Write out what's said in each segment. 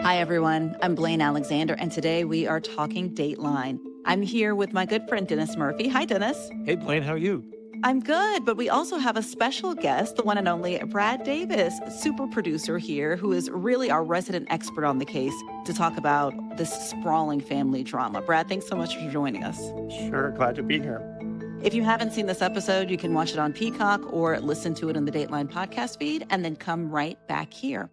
Hi, everyone. I'm Blayne Alexander, and today we are talking Dateline. I'm here with my good friend, Dennis Murphy. Hi, Dennis. Hey, Blayne, how are you? I'm good, but we also have a special guest, the one and only Brad Davis, super producer here, who is really our resident expert on the case to talk about this sprawling family drama. Brad, thanks so much for joining us. Sure, glad to be here. If you haven't seen this episode, you can watch it on Peacock or listen to it in the Dateline podcast feed and then come right back here.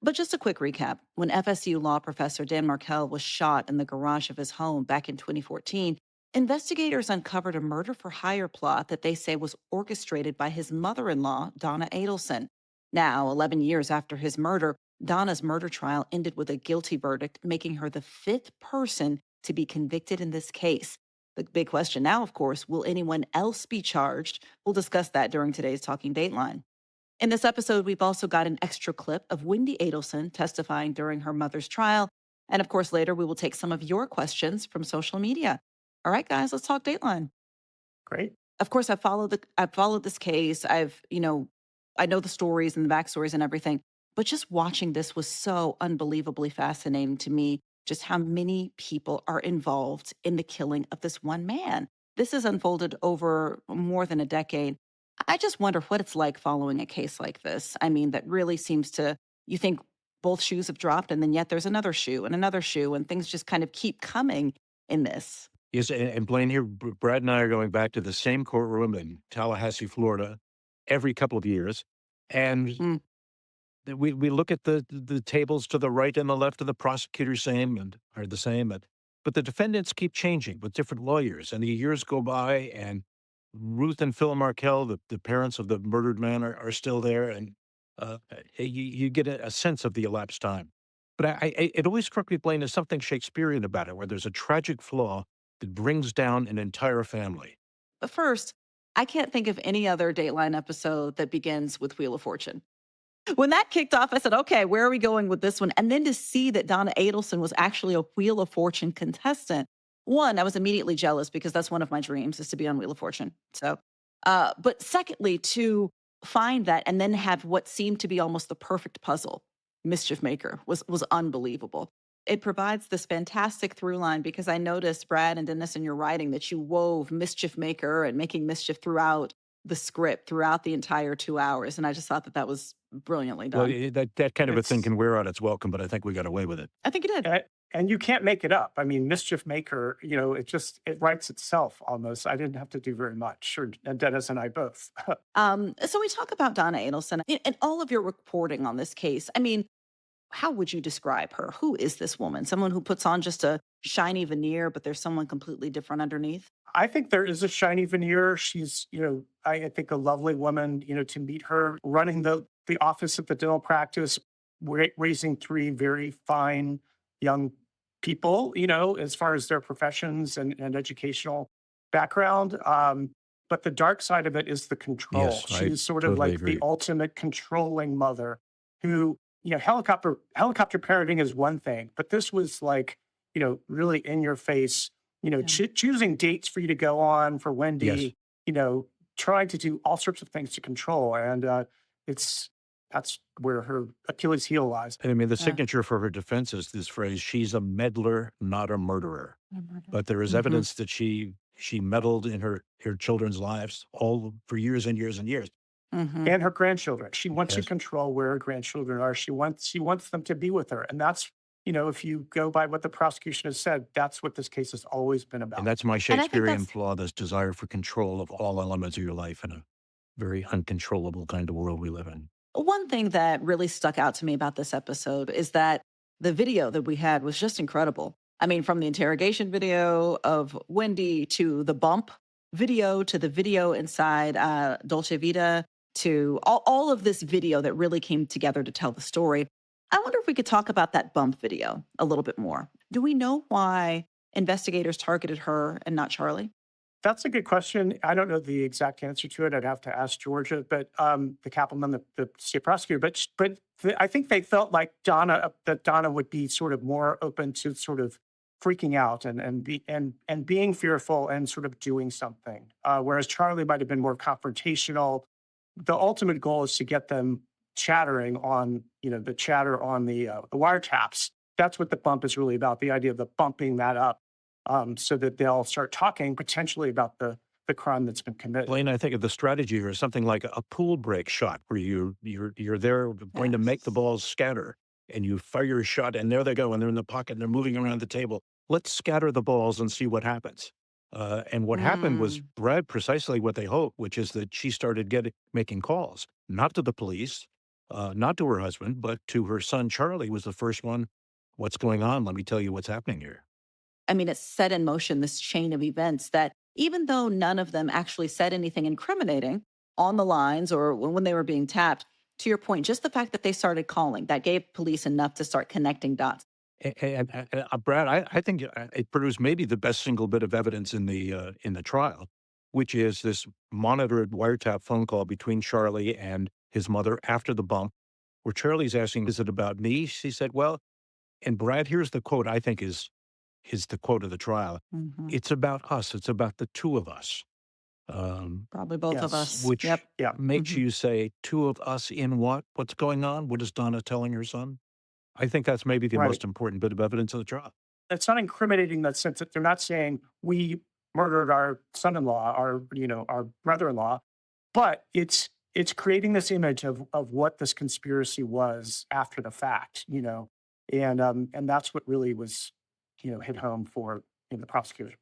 But just a quick recap. When FSU law professor Dan Markel was shot in the garage of his home back in 2014, investigators uncovered a murder for hire plot that they say was orchestrated by his mother-in-law, Donna Adelson. Now, 11 years after his murder, Donna's murder trial ended with a guilty verdict, making her the fifth person to be convicted in this case. The big question now, of course, will anyone else be charged? We'll discuss that during today's Talking Dateline. In this episode, we've also got an extra clip of Wendy Adelson testifying during her mother's trial. And of course, later we will take some of your questions from social media. All right, guys, let's talk Dateline. Great. Of course, I've followed this case. I know the stories and the backstories and everything, but just watching this was so unbelievably fascinating to me, just how many people are involved in the killing of this one man. This has unfolded over more than a decade. I just wonder what it's like following a case like this. I mean, that really seems to, you think both shoes have dropped, and then yet there's another shoe, and things just kind of keep coming in this. Yes, and Blayne here, Brad and I are going back to the same courtroom in Tallahassee, Florida, every couple of years. And Mm. we look at the tables to the right and the left of the prosecutor are the same. But the defendants keep changing with different lawyers. And the years go by, and Ruth and Phil Markel, the parents of the murdered man, are still there. And you get a sense of the elapsed time. But it always struck me, Blayne, there's something Shakespearean about it, where there's a tragic flaw that brings down an entire family. But first, I can't think of any other Dateline episode that begins with Wheel of Fortune. When that kicked off, I said, okay, where are we going with this one? And then to see that Donna Adelson was actually a Wheel of Fortune contestant. One, I was immediately jealous because that's one of my dreams, is to be on Wheel of Fortune. So, but secondly, to find that and then have what seemed to be almost the perfect puzzle, Mischief Maker, was unbelievable. It provides this fantastic through line because I noticed, Brad and Dennis, in your writing that you wove Mischief Maker and making mischief throughout the script, throughout the entire 2 hours. And I just thought that that was brilliantly Well, done. that kind of a thing It's can wear out its welcome, but I think we got away with it. I think you did. and you can't make it up. I mean, Mischief Maker, it writes itself almost. I didn't have to do very much, and Dennis and I both. So we talk about Donna Adelson and all of your reporting on this case. I mean, how would you describe her? Who is this woman? Someone who puts on just a shiny veneer, but there's someone completely different underneath? I think there is a shiny veneer. She's, I think a lovely woman, to meet her running the office of the dental practice, raising three very fine young people, as far as their professions and educational background. But the dark side of it is the control. Yes, I She's sort of totally like agree. the ultimate controlling mother who, helicopter parenting is one thing, but this was like, really in your face, Yeah. choosing dates for you to go on for Yes. Wendy, trying to do all sorts of things to control. And that's where her Achilles heel lies. I mean, the Yeah. signature for her defense is this phrase, she's a meddler, not a murderer. But there is Mhm. evidence that she meddled in her children's lives all for years and years and years. Mhm. And her grandchildren. She wants to Yes. control where her grandchildren are. She wants them to be with her. And that's, if you go by what the prosecution has said, that's what this case has always been And about. that's my And I think Shakespearean that's flaw, this desire for control of all elements of your life in a very uncontrollable kind of world we live in. one thing that really stuck out to me about this episode is that the video that we had was just incredible. I mean, from the interrogation video of Wendy to the bump video to the video inside Dolce Vita to all of this video that really came together to tell the story. I wonder if we could talk about that bump video a little bit more. Do we know why investigators targeted her and not Charlie? That's a good question. I don't know the exact answer to it. I'd have to ask Georgia, but the Kaplan, the state prosecutor. I think they felt like that Donna would be sort of more open to sort of freaking out and being fearful and sort of doing something. Whereas Charlie might have been more confrontational. The ultimate goal is to get them chattering on, the chatter on the wiretaps. that's what the bump is really about, the idea of the bumping that up, so that they'll start talking potentially about the crime that's been committed. Blayne, I think of the strategy or something like a pool break shot where you're there going to make the Yes. balls scatter and you fire a shot and there they go and they're in the pocket and they're moving around the table. Let's scatter the balls and see what happens. And what happened was Mm. Brad precisely what they hoped, which is that she started making calls, not to the police, not to her husband, but to her son Charlie was the first one. What's going on? Let me tell you what's happening here. I mean, it set in motion this chain of events that even though none of them actually said anything incriminating on the lines or when they were being tapped, to your point, just the fact that they started calling, that gave police enough to start connecting dots. Brad, I think it produced maybe the best single bit of evidence in the trial, which is this monitored wiretap phone call between Charlie and his mother after the bump, where Charlie's asking, "Is it about me?" She said, "Well," and Brad, here's the quote I think is the quote of the trial. Mhm. It's about us. It's about the two of us, um, Probably both of Yes. us. which Yep. Yeah. makes Mhm. you say, two of us in what? What's going on? What is Donna telling her son? I think that's maybe the Right. most important bit of evidence of the trial. It's not incriminating in that sense that they're not saying we murdered our son-in-law, our brother-in-law, but it's creating this image of what this conspiracy was after the fact, and that's what really was, hit home for the prosecutor.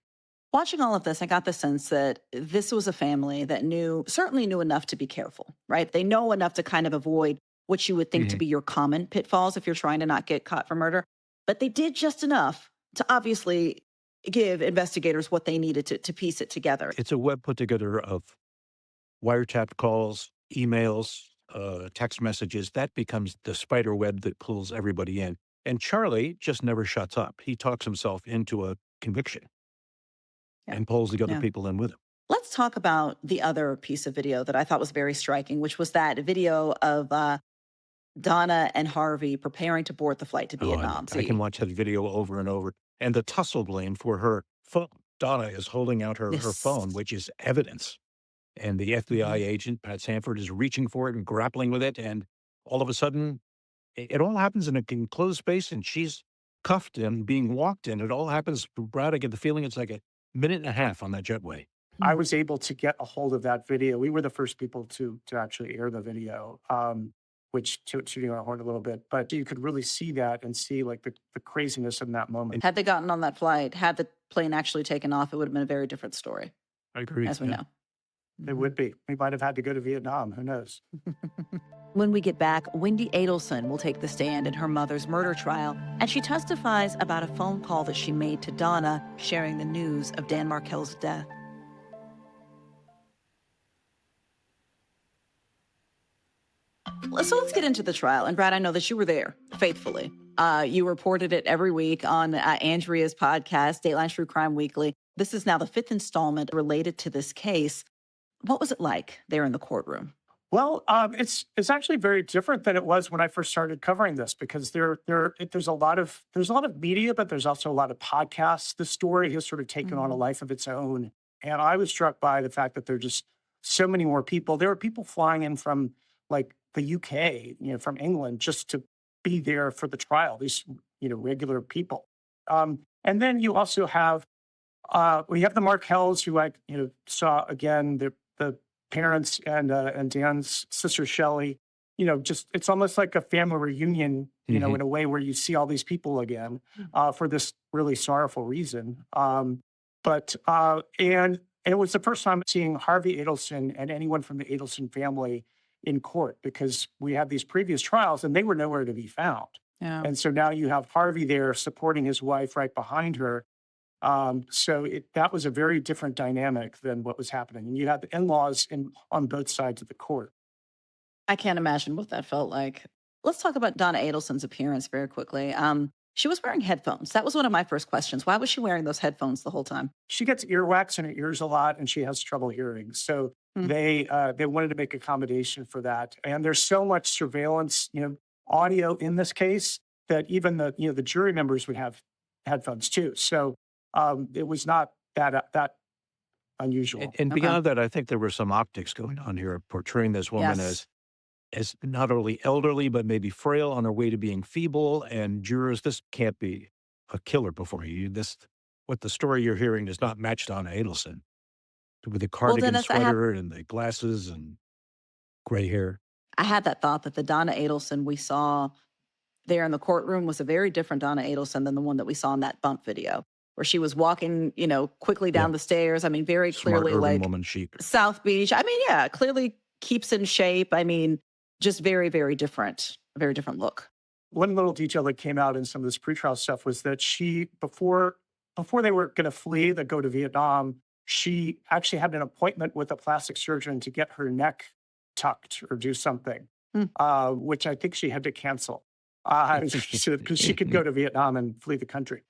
Watching all of this, I got the sense that this was a family that certainly knew enough to be careful, right? They know enough to kind of avoid what you would think to Mhm. be your common pitfalls if you're trying to not get caught for murder. But they did just enough to obviously give investigators what they needed to piece it together. It's a web put together of wiretapped calls, emails, text messages. That becomes the spider web that pulls everybody in. And Charlie just never shuts up. He talks himself into a conviction Yeah. and pulls the other Yeah. people in with him. Let's talk about the other piece of video that I thought was very striking, which was that video of Donna and Harvey preparing to board the flight to Oh, Vietnam. I can See, watch that video over and over. And the tussle blame for her phone. Donna is holding out her phone, this. which is evidence. And the FBI Mhm. agent, Pat Sanford, is reaching for it and grappling with it. And all of a sudden, it all happens in a enclosed space, and she's cuffed and being walked in. It all happens, Brad, I get the feeling it's like a minute and a half on that jetway. I was able to get a hold of that video. We were the first people to actually air the video, which shooting our horn a little bit, but you could really see that and see like the craziness in that moment. Had they gotten on that flight, had the plane actually taken off, it would have been a very different story, I agree. as we Yeah. know. It would be. We might have had to go to Vietnam. Who knows? When we get back, Wendy Adelson will take the stand in her mother's murder trial, and she testifies about a phone call that she made to Donna sharing the news of Dan Markel's death. So let's get into the trial. And Brad, I know that you were there faithfully. You reported it every week on Andrea's podcast, Dateline True Crime Weekly. This is now the fifth installment related to this case. What was it like there in the courtroom? Well, it's actually very different than it was when I first started covering this because there's a lot of media, but there's also a lot of podcasts. The story has sort of taken on a life of its own, and I was struck by the fact that there are just so many more people. There are people flying in from like the UK, from England, just to be there for the trial. These regular people, and then you also have we have the Markells who I saw again the parents and Dan's sister Shelley. Just it's almost like a family reunion. Mhm. In a way where you see all these people again for this really sorrowful reason. And it was the first time seeing Harvey Adelson and anyone from the Adelson family in court because we had these previous trials and they were nowhere to be found. Yeah. And so now you have Harvey there supporting his wife right behind her. That was a very different dynamic than what was happening. And you had the in-laws on both sides of the court. I can't imagine what that felt like. Let's talk about Donna Adelson's appearance very quickly. She was wearing headphones. That was one of my first questions. Why was she wearing those headphones the whole time? She gets earwax in her ears a lot and she has trouble hearing. So they wanted to make accommodation for that. And there's so much surveillance, audio in this case that even the jury members would have headphones too. So it was not that unusual. And Okay. beyond that, I think there were some optics going on here, portraying this woman Yes. as as not only elderly, but maybe frail on her way to being feeble. And jurors, this can't be a killer before you. What the story you're hearing does not match Donna Adelson with the Well, cardigan Dennis, sweater and the glasses and gray hair. I had that thought that the Donna Adelson we saw there in the courtroom was a very different Donna Adelson than the one that we saw in that bump video, where she was walking, quickly Yeah. down the stairs. I mean, very Smart clearly urban like woman chic. South Beach. I mean, yeah, clearly keeps in shape. I mean, just very, very different, a very different look. One little detail that came out in some of this pretrial stuff was that before they were going to flee, to go to Vietnam, she actually had an appointment with a plastic surgeon to get her neck tucked or do something, which I think she had to cancel because she could go to Vietnam and flee the country.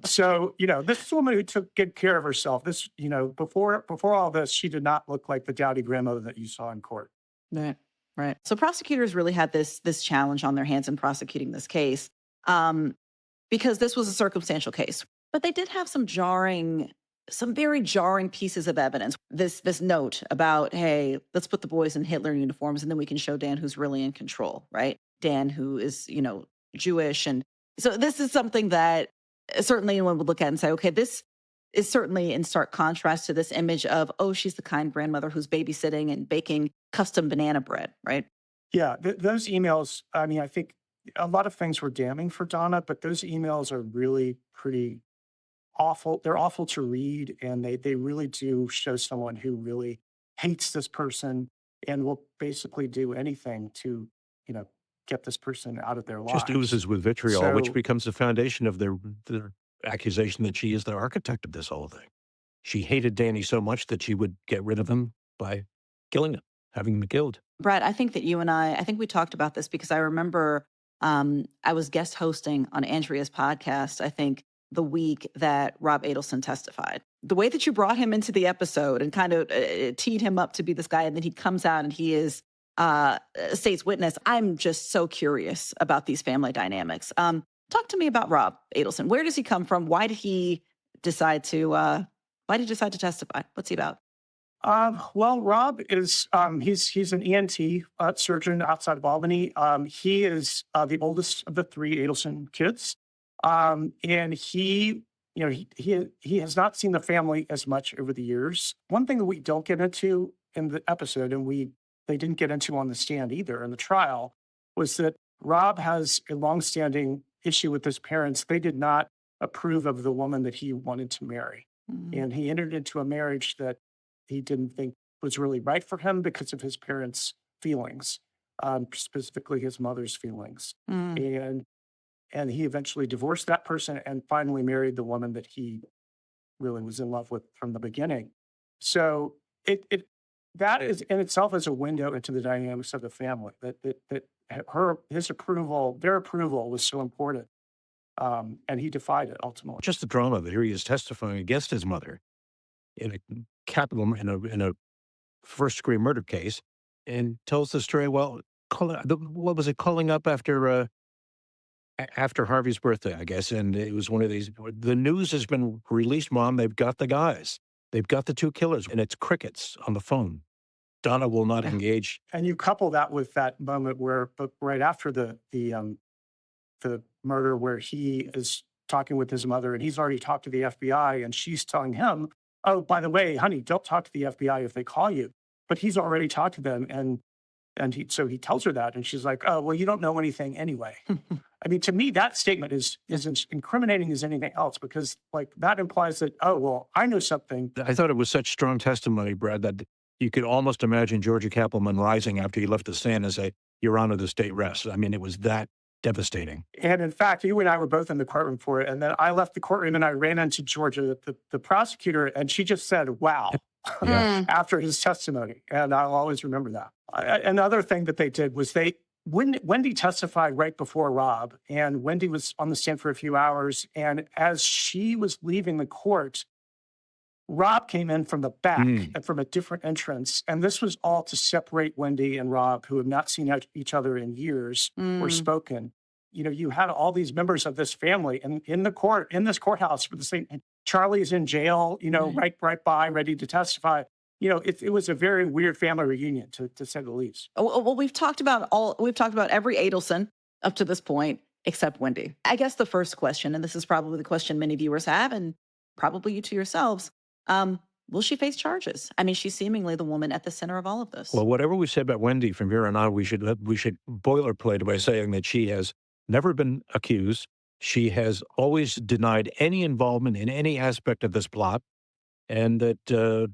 So, this is a woman who took good care of herself. This, before all this, she did not look like the dowdy grandmother that you saw in court. Right. Right. So prosecutors really had this challenge on their hands in prosecuting this case because this was a circumstantial case. But they did have some very jarring pieces of evidence. This note about, hey, let's put the boys in Hitler uniforms and then we can show Dan who's really in control, right? Dan who is, Jewish. And so this is something that certainly anyone would look at and say, okay, this is certainly in stark contrast to this image of, oh, she's the kind grandmother who's babysitting and baking custom banana bread, right? Yeah, those emails, I mean, I think a lot of things were damning for Donna, but those emails are really pretty awful. They're awful to read, and they really do show someone who really hates this person and will basically do anything to, get this person out of their lives. Just oozes with vitriol, which So- becomes the foundation of their accusation that she is the architect of this whole thing. She hated Danny so much that she would get rid of him by killing him, having him killed. Brad, I think that you and I think we talked about this because I remember I was guest hosting on Andrea's podcast, I think the week that Rob Adelson testified. The way that you brought him into the episode and kind of teed him up to be this guy, and then he comes out and he is state's witness. I'm just so curious about these family dynamics. Talk to me about Rob Adelson. Where does he come from? Why did he decide to testify? What's he about? Well, Rob is he's an ENT surgeon outside of Albany. He is the oldest of the three Adelson kids, and he has not seen the family as much over the years. One thing that we don't get into in the episode, and they didn't get into on the stand either in the trial, was that Rob has a longstanding issue with his parents. They did not approve of the woman that he wanted to marry, and he entered into a marriage that he didn't think was really right for him because of his parents' feelings, specifically his mother's feelings. And he eventually divorced that person and finally married the woman that he really was in love with from the beginning. So that is in itself is a window into the dynamics of the family. Their approval was so important, and he defied it ultimately. Just the drama that here he is testifying against his mother in a first degree murder case, and tells the story. Well, what was it? Calling up after Harvey's birthday, I guess, and it was one of these. The news has been released, Mom. They've got the guys. They've got the two killers, and it's crickets on the phone. Donna will not engage. And you couple that with that moment where, but right after the murder, where he is talking with his mother, and he's already talked to the FBI, and she's telling him, "Oh, by the way, honey, don't talk to the FBI if they call you." But he's already talked to them, so he tells her that, and she's like, "Oh, well, you don't know anything anyway." I mean, to me, that statement is as incriminating as anything else, because like that implies that, oh, well, I know something. I thought it was such strong testimony, Brad, that you could almost imagine Georgia Kappelman rising after he left the stand and say, "Your Honor, the state rests." I mean, it was that devastating. And in fact, you and I were both in the courtroom for it. And then I left the courtroom and I ran into Georgia, the prosecutor, and she just said, "Wow," after his testimony. And I'll always remember that. Another thing that they did was Wendy testified right before Rob, and Wendy was on the stand for a few hours. And as she was leaving the court, Rob came in from the back and from a different entrance. And this was all to separate Wendy and Rob, who have not seen each other in years or spoken. You had all these members of this family in this courthouse for the same. Charlie's in jail, right by, ready to testify. it was a very weird family reunion to say the least. Well, we've talked about every Adelson up to this point, except Wendy. I guess the first question, and this is probably the question many viewers have, and probably you to yourselves, will she face charges? I mean, she's seemingly the woman at the center of all of this. Well, whatever we say about Wendy from here on out, we should boilerplate by saying that she has never been accused. She has always denied any involvement in any aspect of this plot, and that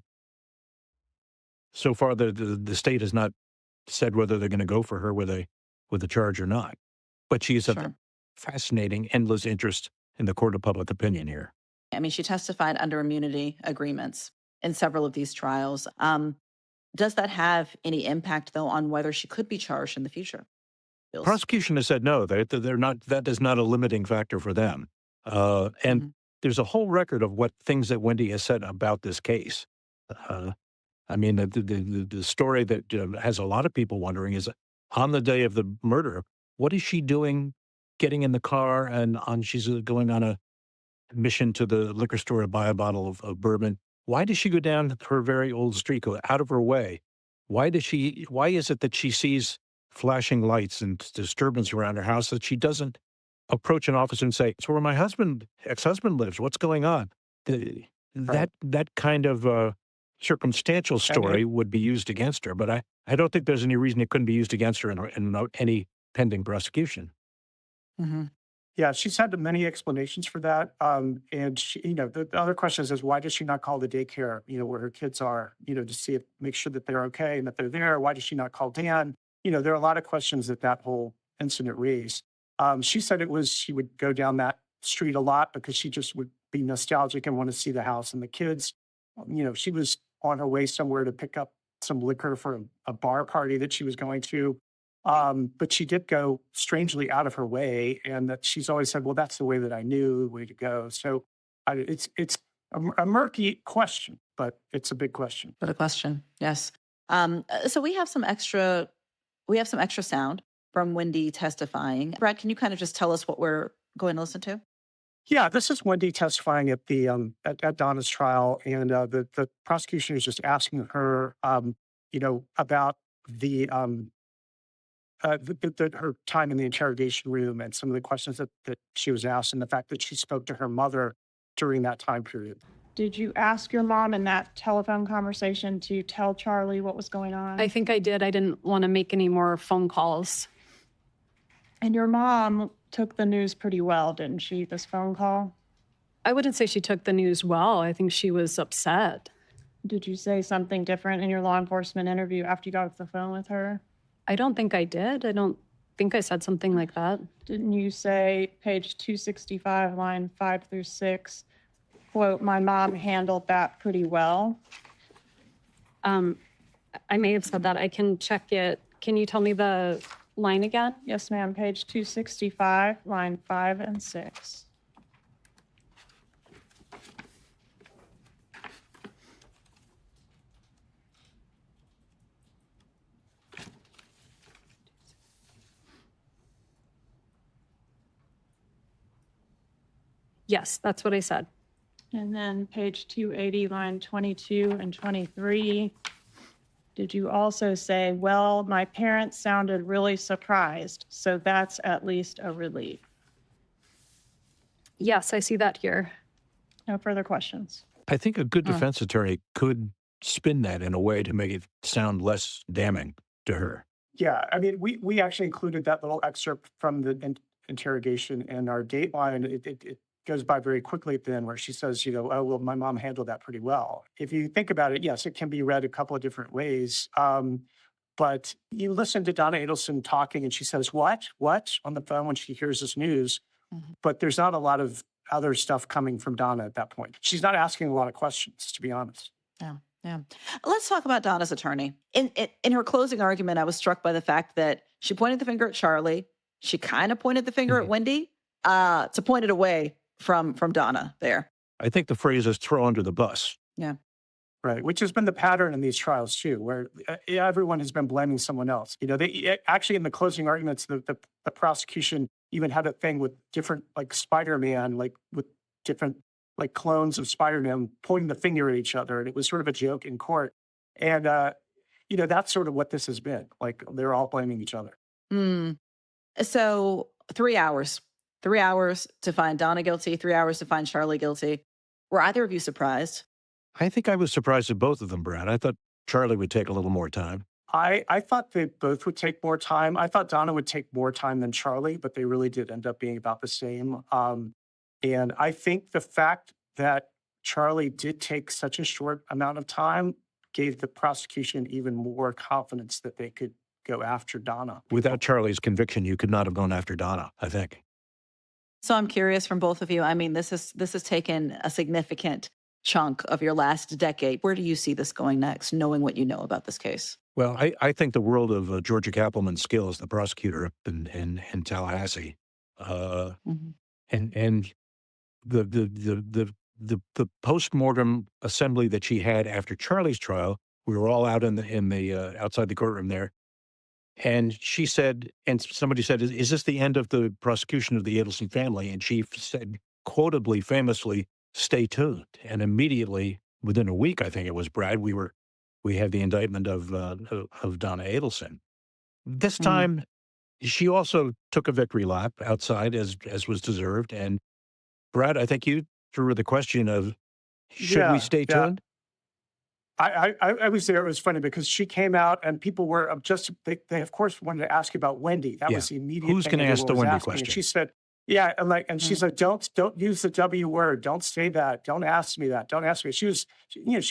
so far the state has not said whether they're going to go for her with a charge or not. But she's a Sure. fascinating, endless interest in the court of public opinion here. I mean, she testified under immunity agreements in several of these trials. Does that have any impact, though, on whether she could be charged in the future? Bills? Prosecution has said no. They're not. That is not a limiting factor for them. And Mhm. there's a whole record of what things that Wendy has said about this case. I mean, the story that has a lot of people wondering is on the day of the murder, what is she doing? Getting in the car and she's going on a mission to the liquor store to buy a bottle of bourbon. Why does she go down her very old street, go out of her way? Why is it that she sees flashing lights and disturbance around her house that she doesn't approach an officer and say, "It's where my ex-husband lives. What's going on?" That kind of circumstantial story would be used against her, but I don't think there's any reason it couldn't be used against her in any pending prosecution. Mhm. Yeah, she's had many explanations for that. And the other question is why does she not call the daycare, where her kids are, to make sure that they're okay and that they're there? Why does she not call Dan? There are a lot of questions that whole incident raised. She said she would go down that street a lot because she just would be nostalgic and want to see the house and the kids. She was on her way somewhere to pick up some liquor for a bar party that she was going to. But she did go strangely out of her way, and that she's always said, "Well, that's the way that I knew the way to go." So it's a murky question, but it's a big question. But a question, yes. So we have some extra sound from Wendy testifying. Brad, can you kind of just tell us what we're going to listen to? Yeah, this is Wendy testifying at the at Donna's trial, and the prosecution is just asking her, about her time in the interrogation room and some of the questions that she was asked, and the fact that she spoke to her mother during that time period. Did you ask your mom in that telephone conversation to tell Charlie what was going on? I think I did. I didn't want to make any more phone calls. And your mom took the news pretty well, didn't she, this phone call? I wouldn't say she took the news well. I think she was upset. Did you say something different in your law enforcement interview after you got off the phone with her? I don't think I did. I don't think I said something like that. Didn't you say, page 265, line 5 through 6, quote, "My mom handled that pretty well"? I may have said that. I can check it. Can you tell me the line again? Yes, ma'am, page 265, line 5 and 6. Yes, that's what I said. And then page 280, line 22 and 23. Did you also say, "Well, my parents sounded really surprised, so that's at least a relief"? Yes, I see that here. No further questions. I think a good defense attorney could spin that in a way to make it sound less damning to her. Yeah, I mean, we actually included that little excerpt from the interrogation in our Dateline. It goes by very quickly at the end where she says, "Oh, well, my mom handled that pretty well." If you think about it, yes, it can be read a couple of different ways. But you listen to Donna Adelson talking and she says, "What? What?" on the phone when she hears this news. Mhm. But there's not a lot of other stuff coming from Donna at that point. She's not asking a lot of questions, to be honest. Yeah, yeah. Let's talk about Donna's attorney. In her closing argument, I was struck by the fact that she pointed the finger at Charlie. She kind of pointed the finger at Wendy to point it away from Donna there. I think the phrase is throw under the bus. Yeah. Right, which has been the pattern in these trials too, where everyone has been blaming someone else. They actually in the closing arguments, the prosecution even had a thing with different like Spider-Man, like with different like clones of Spider-Man pointing the finger at each other, and it was sort of a joke in court. And, that's sort of what this has been. Like, they're all blaming each other. Hmm. So 3 hours, 3 hours to find Donna guilty, 3 hours to find Charlie guilty. Were either of you surprised? I think I was surprised at both of them, Brad. I thought Charlie would take a little more time. I thought they both would take more time. I thought Donna would take more time than Charlie, but they really did end up being about the same. And I think the fact that Charlie did take such a short amount of time gave the prosecution even more confidence that they could go after Donna. Without Charlie's conviction, you could not have gone after Donna, I think. So I'm curious from both of you. I mean, this has taken a significant chunk of your last decade. Where do you see this going next, knowing what you know about this case? Well, I think the world of Georgia Kappelman's skills, the prosecutor up in Tallahassee, uh, Mhm. and the postmortem assembly that she had after Charlie's trial. We were all out in the outside the courtroom there, and she said, and somebody said, "Is this the end of the prosecution of the Adelson family?" And she said, quotably, famously, "Stay tuned." And immediately, within a week, I think it was, Brad, we had the indictment of Donna Adelson. This Mm. time, she also took a victory lap outside, as was deserved. And Brad, I think you threw the question of, should we Yeah, stay yeah. tuned? I was there. It was funny because she came out and people were they of course wanted to ask you about Wendy. That Yeah. was the immediate Who's thing going to ask the everyone was Wendy asking. And question? she said, yeah, and Mm. she's like, don't use the W word. Don't say that. Don't ask me that. Don't ask me. She was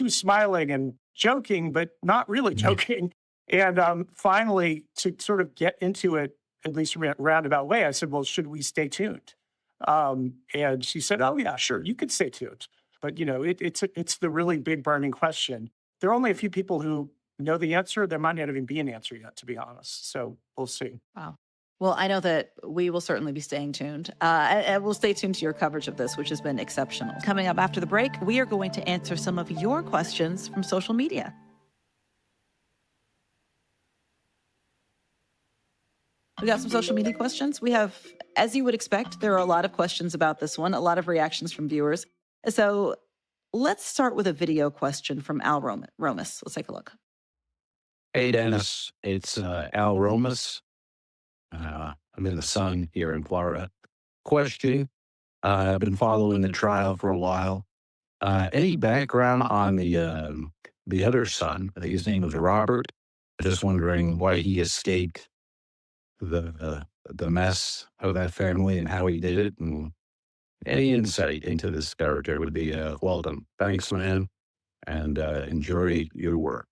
smiling and joking, but not really joking. And finally, to sort of get into it, at least roundabout way, I said, well, should we stay tuned? And she said, oh yeah, sure, you could stay tuned. But it's the really big burning question. There are only a few people who know the answer. There might not even be an answer yet, to be honest. So we'll see. Wow. Well, I know that we will certainly be staying tuned. And we'll stay tuned to your coverage of this, which has been exceptional. Coming up after the break, we are going to answer some of your questions from social media. We got some social media questions. We have, as you would expect, there are a lot of questions about this one, a lot of reactions from viewers. So let's start with a video question from Al Romas. Let's take a look. Hey, Dennis. It's Al Romas. I'm in the sun here in Florida. Question. I've been following the trial for a while. Any background on the other son? I think his name was Robert. Just wondering why he escaped the mess of that family and how he did it. And any insight into this character would be welcome. Thanks, man. And enjoy your work.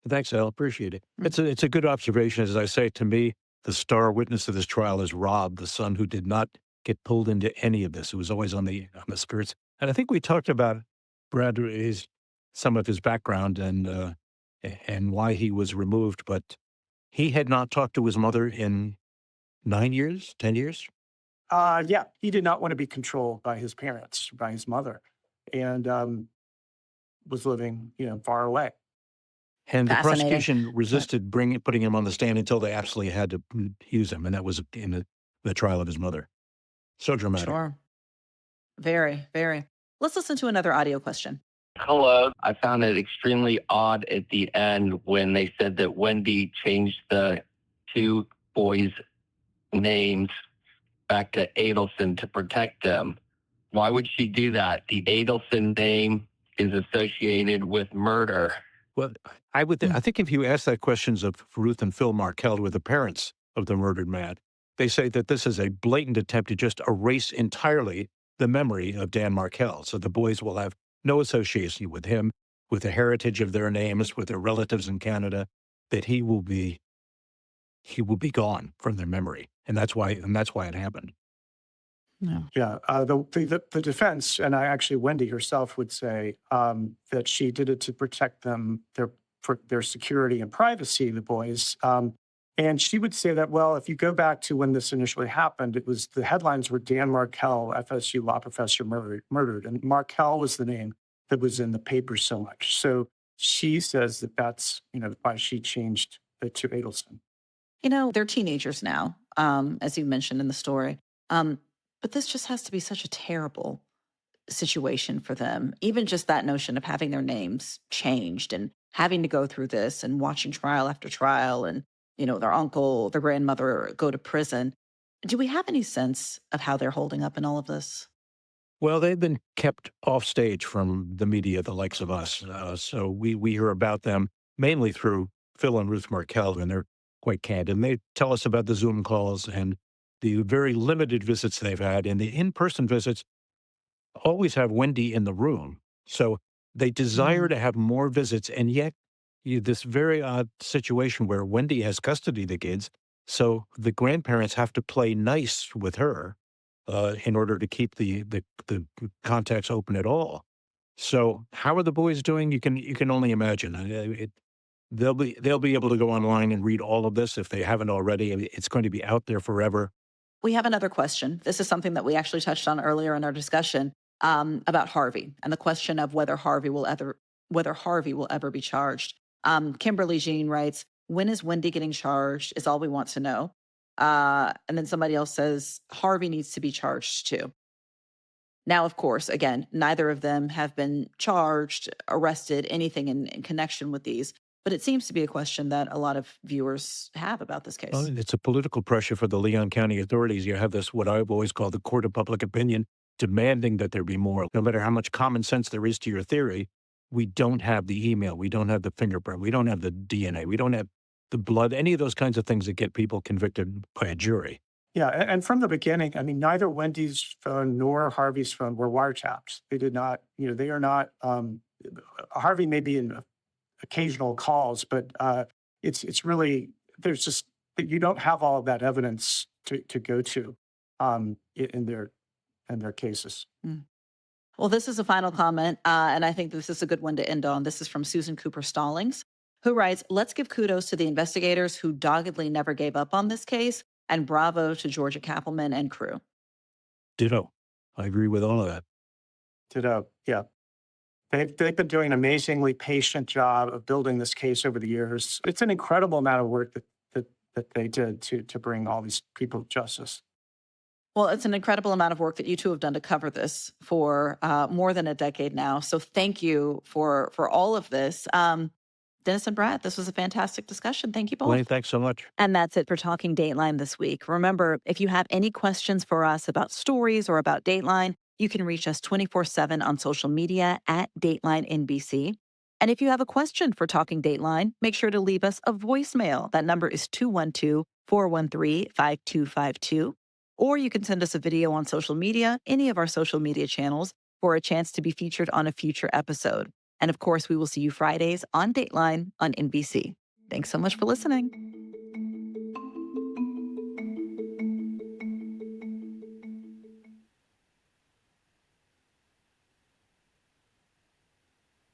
Thanks, Al. Appreciate it. It's a good observation. As I say, to me, the star witness of this trial is Rob, the son who did not get pulled into any of this. Who was always on the skirts. And I think we talked about, Brad, some of his background and why he was removed. But he had not talked to his mother in 9 years, 10 years. Yeah, he did not want to be controlled by his parents, by his mother, and was living, far away. And the Fascinating. prosecution resisted putting him on the stand until they absolutely had to use him. And that was in the trial of his mother. So dramatic. Sure. Very, very. Let's listen to another audio question. Hello. I found it extremely odd at the end when they said that Wendy changed the two boys' names back to Adelson to protect them. Why would she do that? The Adelson name is associated with murder. Well, I think if you ask that questions of Ruth and Phil Markell, who were the parents of the murdered man, they say that this is a blatant attempt to just erase entirely the memory of Dan Markell. So the boys will have no association with him, with the heritage of their names, with their relatives in Canada, that he will be gone from their memory. And that's why it happened. Yeah, the defense, and Wendy herself would say that she did it to protect them, for their security and privacy, the boys. And she would say that, well, if you go back to when this initially happened, the headlines were Dan Markell, FSU law professor, murdered. And Markell was the name that was in the paper so much. So she says that's, why she changed it to Adelson. They're teenagers now, as you mentioned in the story. But this just has to be such a terrible situation for them. Even just that notion of having their names changed and having to go through this and watching trial after trial and, their uncle, their grandmother go to prison. Do we have any sense of how they're holding up in all of this? Well, they've been kept off stage from the media, the likes of us. So we hear about them mainly through Phil and Ruth Markel, and they're quite candid. And they tell us about the Zoom calls and the very limited visits they've had. And the in-person visits always have Wendy in the room. So they desire Mm. to have more visits. And yet, this very odd situation where Wendy has custody of the kids. So the grandparents have to play nice with her in order to keep the contacts open at all. So how are the boys doing? You can only imagine. They'll be able to go online and read all of this if they haven't already. I mean, it's going to be out there forever. We have another question. This is something that we actually touched on earlier in our discussion about Harvey and the question of whether Harvey will ever be charged. Kimberly Jean writes, "When is Wendy getting charged? Is all we want to know." And then somebody else says Harvey needs to be charged too. Now, of course, again, neither of them have been charged, arrested, anything in connection with these. But it seems to be a question that a lot of viewers have about this Well, case. it's a political pressure for the Leon County authorities. You have this, what I've always called the court of public opinion, demanding that there be more. No matter how much common sense there is to your theory, we don't have the email, we don't have the fingerprint, we don't have the DNA, we don't have the blood, any of those kinds of things that get people convicted by a jury. Yeah, and from the beginning, I mean, neither Wendy's phone nor Harvey's phone were wiretapped. They did not, they are not. Harvey may be in occasional calls, but it's really there's just you don't have all of that evidence to go to in their cases. Mm. Well, this is a final comment, and I think this is a good one to end on. This is from Susan Cooper Stallings, who writes, "Let's give kudos to the investigators who doggedly never gave up on this case, and bravo to Georgia Kappelman and crew." Ditto. I agree with all of that. Yeah. They've been doing an amazingly patient job of building this case over the years. It's an incredible amount of work that they did to bring all these people to justice. Well, it's an incredible amount of work that you two have done to cover this for more than a decade now. So thank you for all of this. Dennis and Brad, this was a fantastic discussion. Thank you both. Blayne, thanks so much. And that's it for Talking Dateline this week. Remember, if you have any questions for us about stories or about Dateline, you can reach us 24/7 on social media at Dateline NBC. And if you have a question for Talking Dateline, make sure to leave us a voicemail. That number is 212-413-5252. Or you can send us a video on social media, any of our social media channels, for a chance to be featured on a future episode. And of course, we will see you Fridays on Dateline on NBC. Thanks so much for listening.